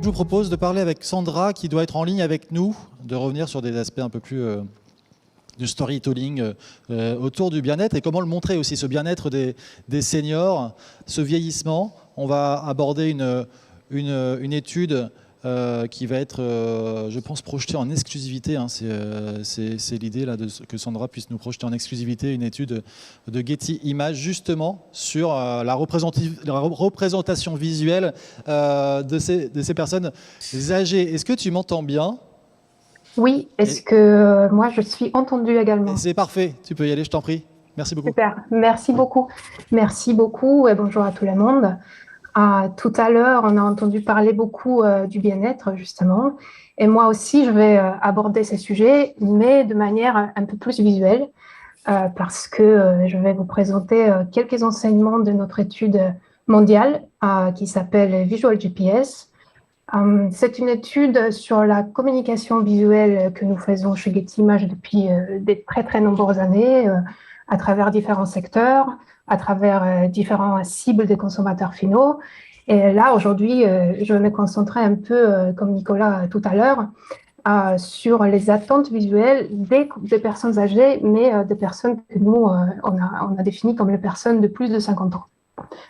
Je vous propose de parler avec Sandra qui doit être en ligne avec nous, de revenir sur des aspects un peu plus du storytelling autour du bien-être et comment le montrer aussi, ce bien-être des seniors, ce vieillissement. On va aborder une étude qui va être, je pense, projetée en exclusivité. Hein. C'est l'idée là, que Sandra puisse nous projeter en exclusivité une étude de Getty Images justement sur la représentation visuelle de ces personnes âgées. Est-ce que tu m'entends bien ? Oui, est-ce que moi je suis entendue également? C'est parfait, tu peux y aller, je t'en prie. Merci beaucoup. Super, merci beaucoup. Merci beaucoup et bonjour à tout le monde. Tout à l'heure, on a entendu parler beaucoup du bien-être, justement. Et moi aussi, je vais aborder ces sujets, mais de manière un peu plus visuelle, parce que je vais vous présenter quelques enseignements de notre étude mondiale qui s'appelle Visual GPS. C'est une étude sur la communication visuelle que nous faisons chez Getty Images depuis des très, très nombreuses années, à travers différents secteurs, à travers différentes cibles des consommateurs finaux. Et là, aujourd'hui, je vais me concentrer un peu, comme Nicolas tout à l'heure, sur les attentes visuelles des personnes âgées, mais des personnes que nous, on a définies comme les personnes de plus de 50 ans.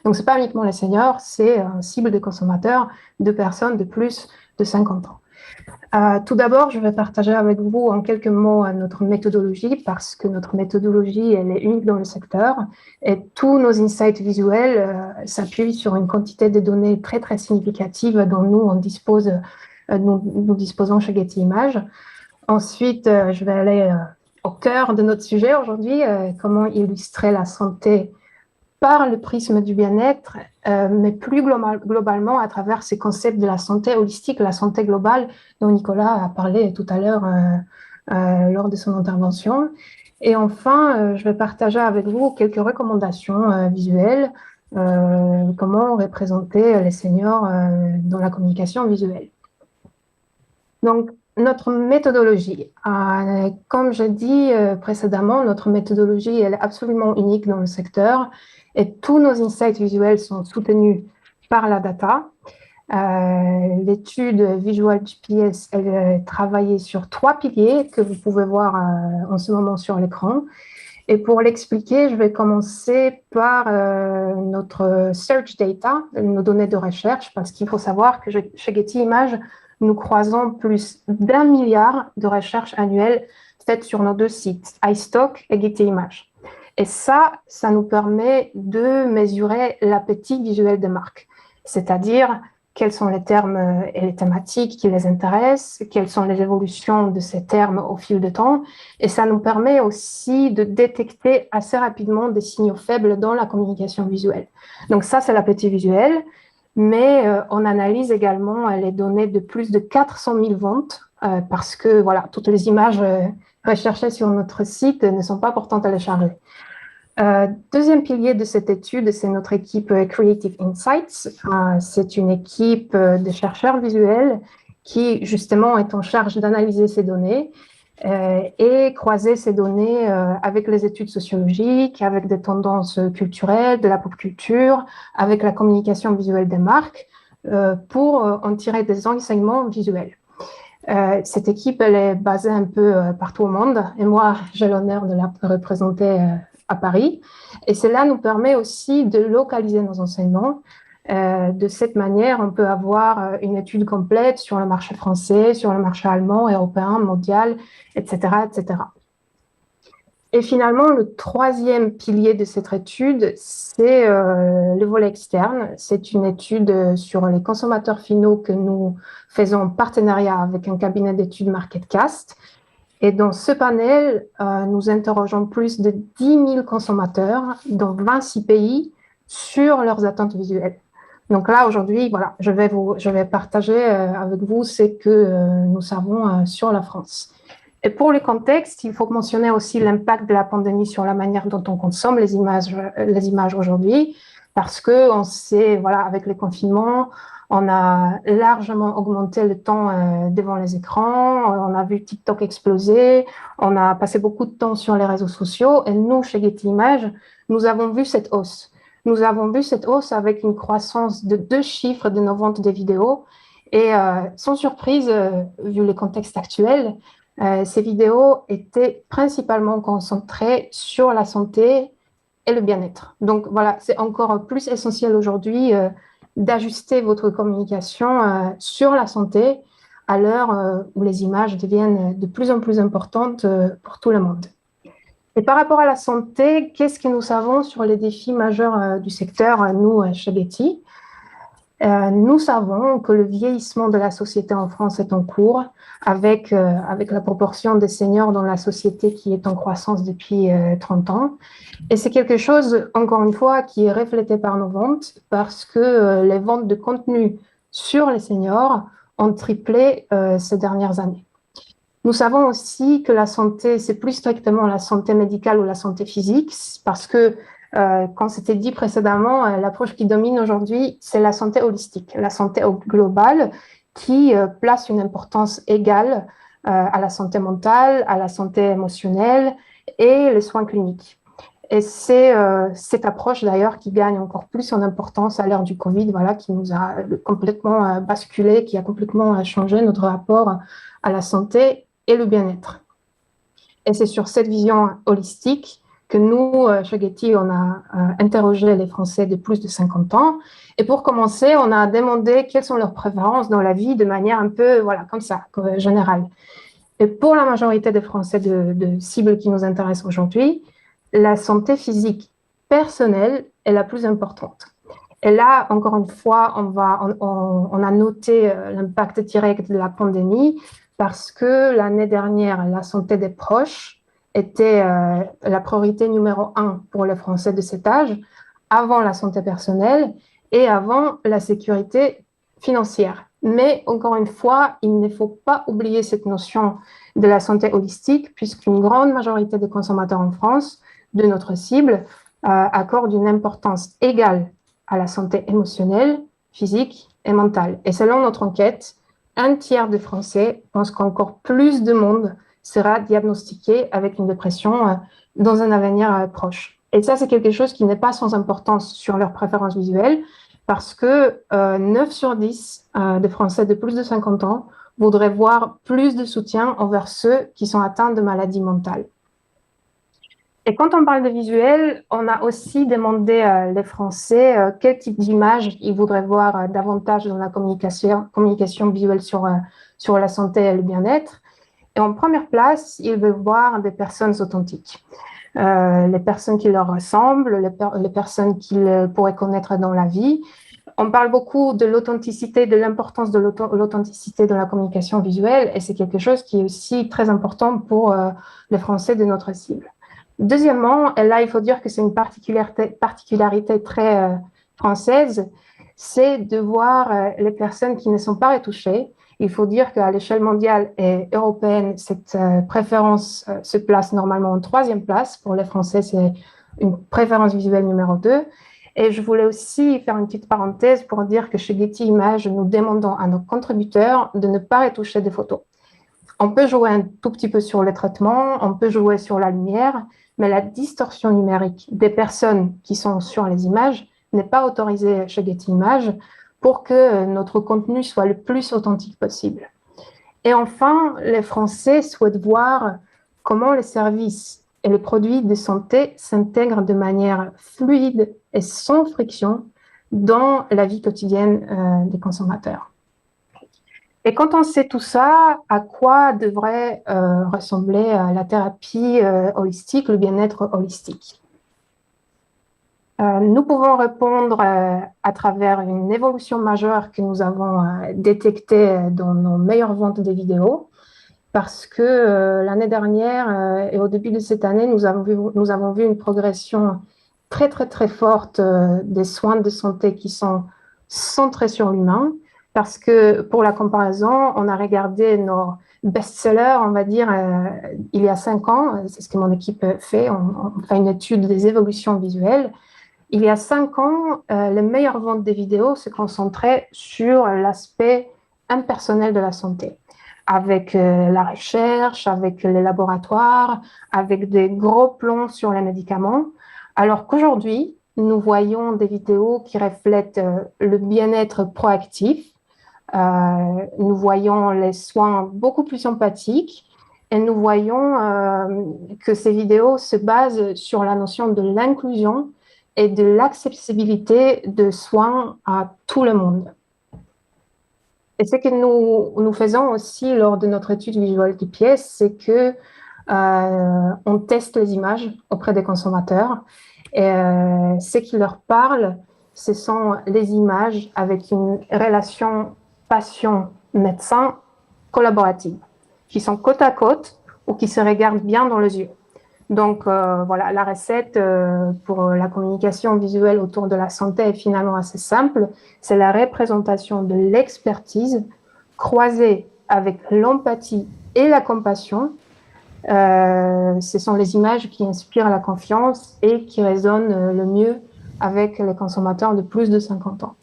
Donc, ce n'est pas uniquement les seniors, c'est une cible de consommateurs de personnes de plus de 50 ans. Tout d'abord, je vais partager avec vous en quelques mots notre méthodologie parce que notre méthodologie, elle est unique dans le secteur et tous nos insights visuels s'appuient sur une quantité de données très, très significative dont nous disposons chez Getty Images. Ensuite, je vais aller au cœur de notre sujet aujourd'hui, comment illustrer la santé par le prisme du bien-être, mais plus globalement à travers ces concepts de la santé holistique, la santé globale, dont Nicolas a parlé tout à l'heure lors de son intervention. Et enfin, je vais partager avec vous quelques recommandations visuelles, comment représenter les seniors dans la communication visuelle. Donc, notre méthodologie, comme j'ai dit précédemment, notre méthodologie elle est absolument unique dans le secteur et tous nos insights visuels sont soutenus par la data. L'étude Visual GPS, elle est travaillée sur 3 piliers que vous pouvez voir en ce moment sur l'écran. Et pour l'expliquer, je vais commencer par notre search data, nos données de recherche, parce qu'il faut savoir que chez Getty Images, nous croisons plus d'1 milliard de recherches annuelles faites sur nos 2 sites, iStock et Getty Images. Et ça nous permet de mesurer l'appétit visuel des marques, c'est-à-dire quels sont les termes et les thématiques qui les intéressent, quelles sont les évolutions de ces termes au fil du temps. Et ça nous permet aussi de détecter assez rapidement des signaux faibles dans la communication visuelle. Donc ça, c'est l'appétit visuel. Mais on analyse également les données de plus de 400 000 ventes parce que voilà, toutes les images recherchées sur notre site ne sont pas pourtant téléchargées. Deuxième pilier de cette étude, c'est notre équipe Creative Insights. C'est une équipe de chercheurs visuels qui justement est en charge d'analyser ces données et croiser ces données avec les études sociologiques, avec des tendances culturelles, de la pop culture, avec la communication visuelle des marques, pour en tirer des enseignements visuels. Cette équipe, elle est basée un peu partout au monde, et moi, j'ai l'honneur de la représenter à Paris. Et cela nous permet aussi de localiser nos enseignements. De cette manière, on peut avoir une étude complète sur le marché français, sur le marché allemand, européen, mondial, etc., etc. Et finalement, le troisième pilier de cette étude, c'est le volet externe. C'est une étude sur les consommateurs finaux que nous faisons en partenariat avec un cabinet d'études MarketCast. Et dans ce panel, nous interrogeons plus de 10 000 consommateurs dans 26 pays sur leurs attentes visuelles. Donc là, aujourd'hui, voilà, je vais partager avec vous ce que nous savons sur la France. Et pour le contexte, il faut mentionner aussi l'impact de la pandémie sur la manière dont on consomme les images aujourd'hui. parce que on sait, voilà, avec les confinements, on a largement augmenté le temps devant les écrans, on a vu TikTok exploser, on a passé beaucoup de temps sur les réseaux sociaux, et nous, chez Getty Images, nous avons vu cette hausse. Nous avons vu cette hausse avec une croissance de 2 chiffres de nos ventes de vidéos, et sans surprise, vu le contexte actuel, ces vidéos étaient principalement concentrées sur la santé et le bien-être. Donc voilà, c'est encore plus essentiel aujourd'hui d'ajuster votre communication sur la santé à l'heure où les images deviennent de plus en plus importantes pour tout le monde. Et par rapport à la santé, qu'est-ce que nous savons sur les défis majeurs du secteur, nous, chez Getty? Nous savons que le vieillissement de la société en France est en cours, avec la proportion des seniors dans la société qui est en croissance depuis 30 ans. Et c'est quelque chose, encore une fois, qui est reflété par nos ventes, parce que les ventes de contenu sur les seniors ont triplé ces dernières années. Nous savons aussi que la santé, c'est plus strictement la santé médicale ou la santé physique, parce que quand c'était dit précédemment, l'approche qui domine aujourd'hui, c'est la santé holistique, la santé globale, qui place une importance égale à la santé mentale, à la santé émotionnelle et les soins cliniques. Et c'est cette approche d'ailleurs qui gagne encore plus en importance à l'ère du Covid, voilà, qui nous a complètement basculé, qui a complètement changé notre rapport à la santé et le bien-être. Et c'est sur cette vision holistique que nous, chez Getty, on a interrogé les Français de plus de 50 ans. Et pour commencer, on a demandé quelles sont leurs préférences dans la vie de manière un peu, voilà, comme ça, générale. Et pour la majorité des Français de cibles qui nous intéressent aujourd'hui, la santé physique personnelle est la plus importante. Et là, encore une fois, on a noté l'impact direct de la pandémie parce que l'année dernière, la santé des proches était la priorité numéro 1 pour les Français de cet âge, avant la santé personnelle et avant la sécurité financière. Mais encore une fois, il ne faut pas oublier cette notion de la santé holistique, puisqu'une grande majorité des consommateurs en France, de notre cible, accordent une importance égale à la santé émotionnelle, physique et mentale. Et selon notre enquête, 1/3 des Français pensent qu'encore plus de monde sera diagnostiqué avec une dépression dans un avenir proche. Et ça, c'est quelque chose qui n'est pas sans importance sur leurs préférences visuelles, parce que 9 sur 10 des Français de plus de 50 ans voudraient voir plus de soutien envers ceux qui sont atteints de maladies mentales. Et quand on parle de visuel, on a aussi demandé les Français quel type d'image ils voudraient voir davantage dans la communication visuelle sur la santé et le bien-être. Et en première place, ils veulent voir des personnes authentiques. Les personnes qui leur ressemblent, les personnes qu'ils pourraient connaître dans la vie. On parle beaucoup de l'authenticité, de l'importance de l'authenticité dans la communication visuelle, et c'est quelque chose qui est aussi très important pour les Français de notre cible. Deuxièmement, et là, il faut dire que c'est une particularité très française, c'est de voir les personnes qui ne sont pas retouchées. Il faut dire qu'à l'échelle mondiale et européenne, cette préférence se place normalement en 3e place. Pour les Français, c'est une préférence visuelle numéro 2. Et je voulais aussi faire une petite parenthèse pour dire que chez Getty Images, nous demandons à nos contributeurs de ne pas retoucher des photos. On peut jouer un tout petit peu sur les traitements, on peut jouer sur la lumière, mais la distorsion numérique des personnes qui sont sur les images n'est pas autorisée chez Getty Images pour que notre contenu soit le plus authentique possible. Et enfin, les Français souhaitent voir comment les services et les produits de santé s'intègrent de manière fluide et sans friction dans la vie quotidienne des consommateurs. Et quand on sait tout ça, à quoi devrait ressembler la thérapie holistique, le bien-être holistique? Nous pouvons répondre à travers une évolution majeure que nous avons détectée dans nos meilleures ventes de vidéos, parce que l'année dernière et au début de cette année, nous avons vu une progression très, très, très forte des soins de santé qui sont centrés sur l'humain. Parce que pour la comparaison, on a regardé nos best-sellers, on va dire, il y a 5 ans. C'est ce que mon équipe fait. On fait une étude des évolutions visuelles. il y a 5 ans, les meilleures ventes des vidéos se concentraient sur l'aspect impersonnel de la santé, avec la recherche, avec les laboratoires, avec des gros plans sur les médicaments, alors qu'aujourd'hui, nous voyons des vidéos qui reflètent le bien-être proactif, nous voyons les soins beaucoup plus empathiques et nous voyons que ces vidéos se basent sur la notion de l'inclusion et de l'accessibilité de soins à tout le monde. Et ce que nous faisons aussi lors de notre étude visuelle du pièce, c'est que on teste les images auprès des consommateurs et ce qui leur parle, ce sont les images avec une relation patient-médecin collaborative, qui sont côte à côte ou qui se regardent bien dans les yeux. Donc voilà, la recette pour la communication visuelle autour de la santé est finalement assez simple. C'est la représentation de l'expertise croisée avec l'empathie et la compassion. Ce sont les images qui inspirent la confiance et qui résonnent le mieux avec les consommateurs de plus de 50 ans.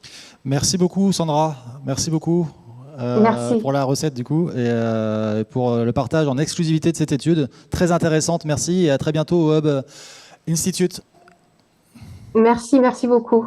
Merci beaucoup Sandra, merci beaucoup Merci. pour la recette du coup et pour le partage en exclusivité de cette étude. Très intéressante, merci et à très bientôt au Hub Institute. Merci beaucoup.